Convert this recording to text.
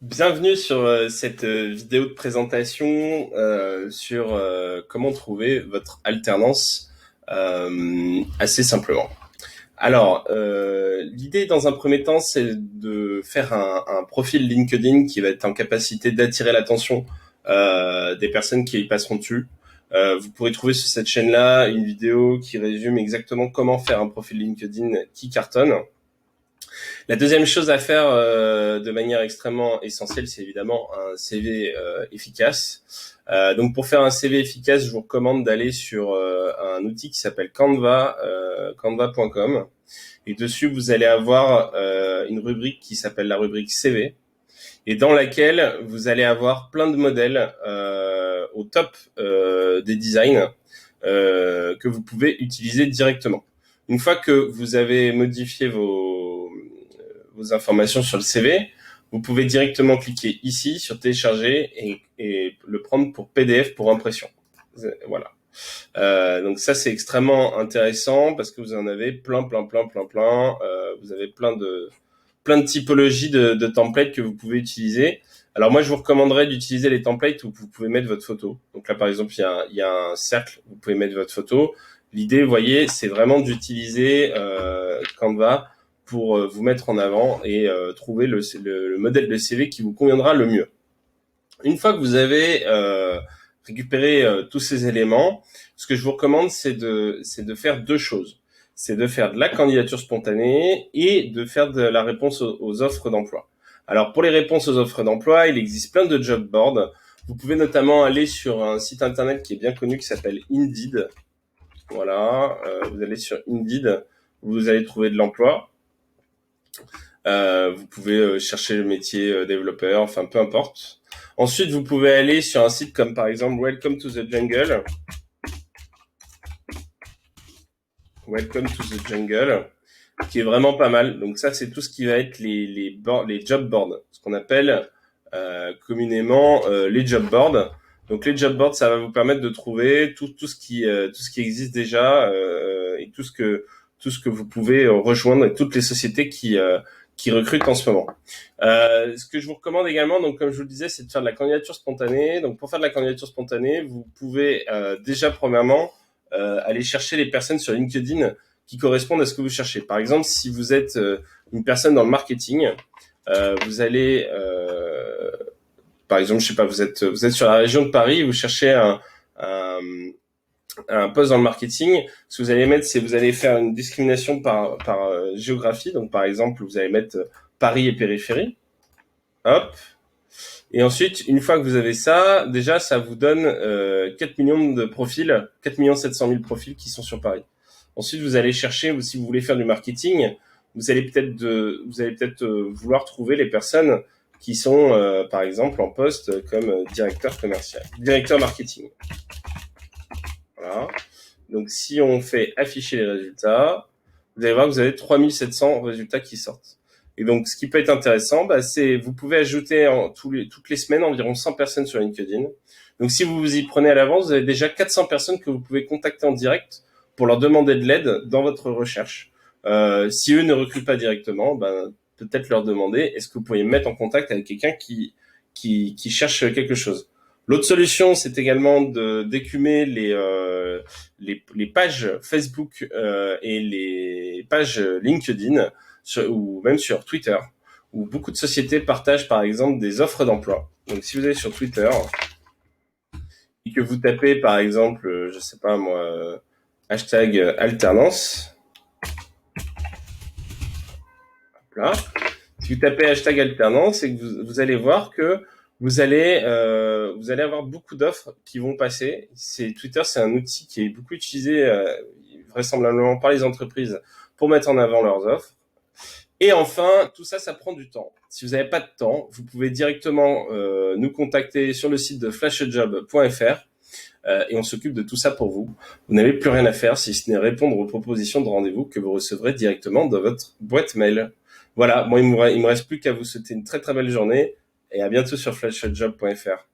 Bienvenue sur cette vidéo de présentation sur comment trouver votre alternance assez simplement. Alors, l'idée dans un premier temps, c'est de faire un profil LinkedIn qui va être en capacité d'attirer l'attention des personnes qui y passeront dessus. Vous pourrez trouver sur cette chaîne-là une vidéo qui résume exactement comment faire un profil LinkedIn qui cartonne. La deuxième chose à faire de manière extrêmement essentielle, c'est évidemment un CV efficace. Donc pour faire un CV efficace, je vous recommande d'aller sur un outil qui s'appelle Canva, canva.com. Et dessus, vous allez avoir une rubrique qui s'appelle la rubrique CV, et dans laquelle vous allez avoir plein de modèles au top des designs que vous pouvez utiliser directement. Une fois que vous avez modifié vos informations sur le CV, vous pouvez directement cliquer ici sur télécharger et le prendre pour PDF pour impression. Voilà. Donc ça c'est extrêmement intéressant parce que vous en avez plein. Vous avez plein de typologies de templates que vous pouvez utiliser. Alors moi je vous recommanderais d'utiliser les templates où vous pouvez mettre votre photo. Donc là par exemple il y a un cercle où vous pouvez mettre votre photo. L'idée, vous voyez, c'est vraiment d'utiliser Canva pour vous mettre en avant et trouver le modèle de CV qui vous conviendra le mieux. Une fois que vous avez récupéré tous ces éléments, ce que je vous recommande, c'est de faire deux choses. C'est de faire de la candidature spontanée et de faire de la réponse aux offres d'emploi. Alors, pour les réponses aux offres d'emploi, il existe plein de job boards. Vous pouvez notamment aller sur un site internet qui est bien connu qui s'appelle Indeed. Voilà, vous allez sur Indeed, vous allez trouver de l'emploi. Vous pouvez chercher le métier développeur, enfin peu importe. Ensuite, vous pouvez aller sur un site comme par exemple Welcome to the Jungle. Welcome to the Jungle, qui est vraiment pas mal. Donc ça, c'est tout ce qui va être les job boards, ce qu'on appelle communément les job boards. Donc les job boards, ça va vous permettre de trouver tout ce qui existe déjà et tout ce que vous pouvez rejoindre et toutes les sociétés qui recrutent en ce moment. Ce que je vous recommande également, donc comme je vous le disais, c'est de faire de la candidature spontanée. Donc pour faire de la candidature spontanée, vous pouvez déjà premièrement aller chercher les personnes sur LinkedIn qui correspondent à ce que vous cherchez. Par exemple, si vous êtes une personne dans le marketing, vous allez par exemple, je sais pas, vous êtes sur la région de Paris, vous cherchez un poste dans le marketing. Ce que vous allez mettre, c'est vous allez faire une discrimination par géographie. Donc, par exemple, vous allez mettre Paris et périphérie. Hop. Et ensuite, une fois que vous avez ça, déjà, ça vous donne 4 millions de profils, 4 700 000 profils qui sont sur Paris. Ensuite, vous allez chercher, ou si vous voulez faire du marketing, vous allez peut-être vouloir trouver les personnes qui sont, par exemple, en poste comme directeur commercial, directeur marketing. Voilà. Donc, si on fait afficher les résultats, vous allez voir que vous avez 3700 résultats qui sortent. Et donc, ce qui peut être intéressant, c'est vous pouvez ajouter toutes les semaines environ 100 personnes sur LinkedIn. Donc, si vous vous y prenez à l'avance, vous avez déjà 400 personnes que vous pouvez contacter en direct pour leur demander de l'aide dans votre recherche. Si eux ne recrutent pas directement, peut-être leur demander est-ce que vous pourriez me mettre en contact avec quelqu'un qui cherche quelque chose. L'autre solution, c'est également d'écumer les pages Facebook et les pages LinkedIn ou même sur Twitter, où beaucoup de sociétés partagent par exemple des offres d'emploi. Donc si vous allez sur Twitter et que vous tapez par exemple, je sais pas moi, hashtag alternance, là, si vous tapez hashtag alternance, et que vous allez voir que vous allez avoir beaucoup d'offres qui vont passer. Twitter, c'est un outil qui est beaucoup utilisé vraisemblablement par les entreprises pour mettre en avant leurs offres. Et enfin, tout ça, ça prend du temps. Si vous n'avez pas de temps, vous pouvez directement nous contacter sur le site de flashjob.fr et on s'occupe de tout ça pour vous. Vous n'avez plus rien à faire si ce n'est répondre aux propositions de rendez-vous que vous recevrez directement dans votre boîte mail. Voilà, moi il me reste plus qu'à vous souhaiter une très très belle journée et à bientôt sur flashjob.fr.